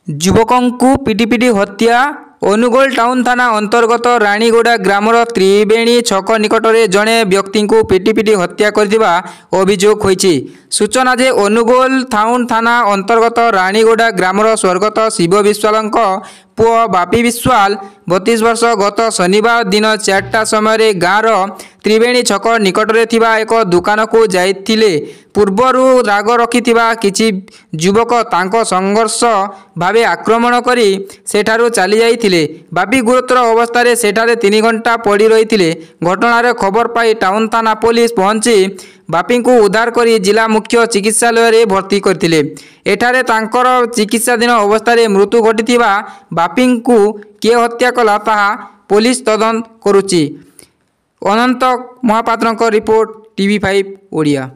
युवकों पिटिपिटी हत्या अनुगोल टाउन थाना अंतर्गत रानीगुड़ा ग्रामर त्रिवेणी छक निकट में जड़े व्यक्ति को पिटिपिटी हत्या करथिबा अभियोग होईछि। सूचना जे अनुगोल टाउन थाना अंतर्गत रानीगुड़ा ग्रामर स्वर्गत शिव विश्वाल पुओ बापी विश्वाल 32 वर्ष गत शनिवार दिन 4टा समय गाँवर त्रिवेणी छक निकट में थिबा एक दुकान को जाइथिले। पूर्वर राग रखिथिबा किछि युवक तांको संघर्ष भावे आक्रमण करी सेठारु चली जाइथिले। बापी गुरुतर अवस्था सेठारे 3 घंटा पड़ी रही। घटनार खबर पाई टाउन थाना पुलिस पहुंची बापी को उद्धार करी जिला मुख्य चिकित्सालय रे भर्ती करथिले। एठारे तांकर चिकित्साधीन अवस्था मृत्यु घटिथिबा बापी को किए हत्या कला ताहा पुलिस तदंत करुछि। अनंत महापात्र रिपोर्ट TV5 ओडिया।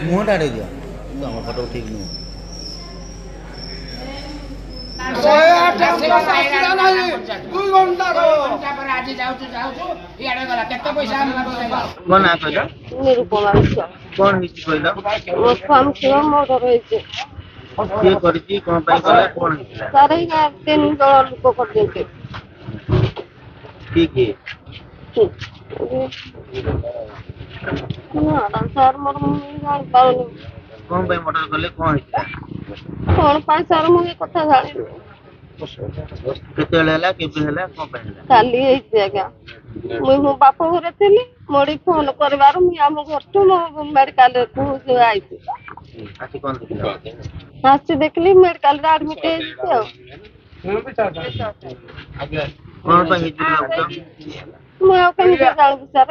मुँह डाड़े दिया तो हम फोटो ठीक नहीं कौन आ कहला निरुपमा विश्वाल कौन हिची कहला मो स्वामी शिव मर्डर होइছে के करती कौन पाई कहला कौन हिला सारे गाँव 3 दल लोक कर देते ठीक है ना सर मोर जान पाउनी कौन पाई मर्डर करले कौन हिला कौन पाई सर मुझे कथा जानी केते हला केबे हला कौन पाई हला काली होइছে आज्ञा मुई मो बाप घरे थिली मोड़ी फोन करबार मुई हम घर तो मेडिकल को आइছি आसी कौन दिखला आसी देखली मेडिकल रे एडमिट है कौन पाई हिला तो मुई केन जान सर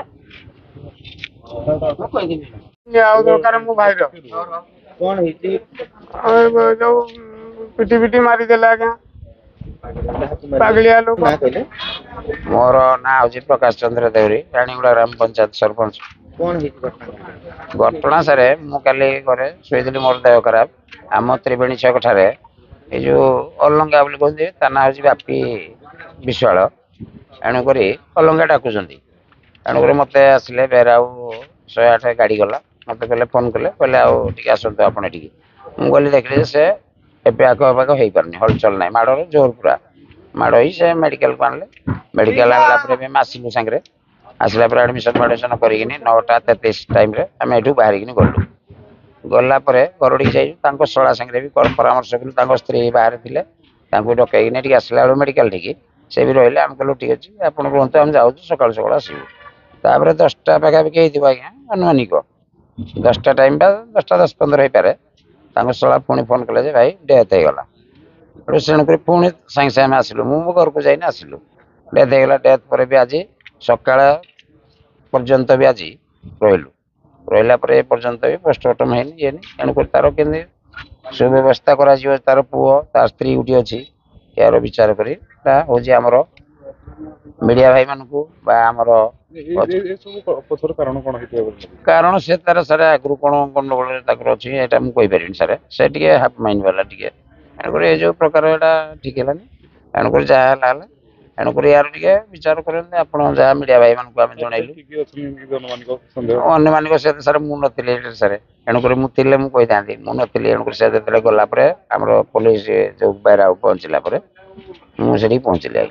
याव दरकार मो भाई रो कौन हिची जो पिटी पिटी मारी देला आज्ञा पागलिया लोक ना कहले मोर ना हूँ प्रकाश चंद्र देवरी रानीगुड़ा ग्राम पंचायत सरपंच। कौन हिची घटना सारे मु काली घरे शोली मोर देह खराब आम त्रिवेणी छक ठारे ये जो अलंगा बोली कहते ता ना हूँ बापी विश्वाल एणुक अलंगा डाकुंट एणुक मत आसिले बेरा 108 गाड़ी गला मत कहले फोन कले कहले आगे आसतु आप मुझे गली देखिए से एवं आखपाख हो पारनी हलचल ना माड़ जोर पूरा माड़ ही से मेडिकल को आनले मेडिकल आनला आसलु सांगे आसला एडमिशन मेडिसन कर 9:33 टाइम आम यू बाहर गलु गला घर जाइए शला सांगे भी परामर्श कलु स्त्री बाहर थे डकई आसला बेलू मेडिकल ठीक से भी रही आम कहलु ठीक अच्छे आप रुहतु आम जाऊँ सका सका आसबू तापर 10टा पाखापाखि होगा आज्ञा अनुमानिक 10टा टाइम 10टा 10-15 हो पारे शला पुणी फोन कले भाई डेथ होगला तेणुक पुणी सागे सागे आसलु मो घर को जाइना आसलु डेथ होगला डेथ पर भी आज सका पर्यंत भी आज रहा पर्यंत भी पोस्टमार्टम है तेणुक तार के सुव्यवस्था कर तार पुओ तार स्त्री गोटे अच्छी यार विचार कर आमर मीडिया भाई मानू कारण से तार सारे आगु कौन गंडगोल अच्छी यहाँ मुझे पारि सारे से हाफ माइंड वाला तेणुक ये जो प्रकार यहाँ ठीक है तेणुक जहाँ तेणुक यार टे विचार करें आप मीडिया भाई मानक जनइलु अनुमानिक से सारे मुझे सारे तेणुक मुझे मुझे था मुझे तेणुक से गलापर आम पुलिस जो बेरा पहुँचला मुझे पहुँचली।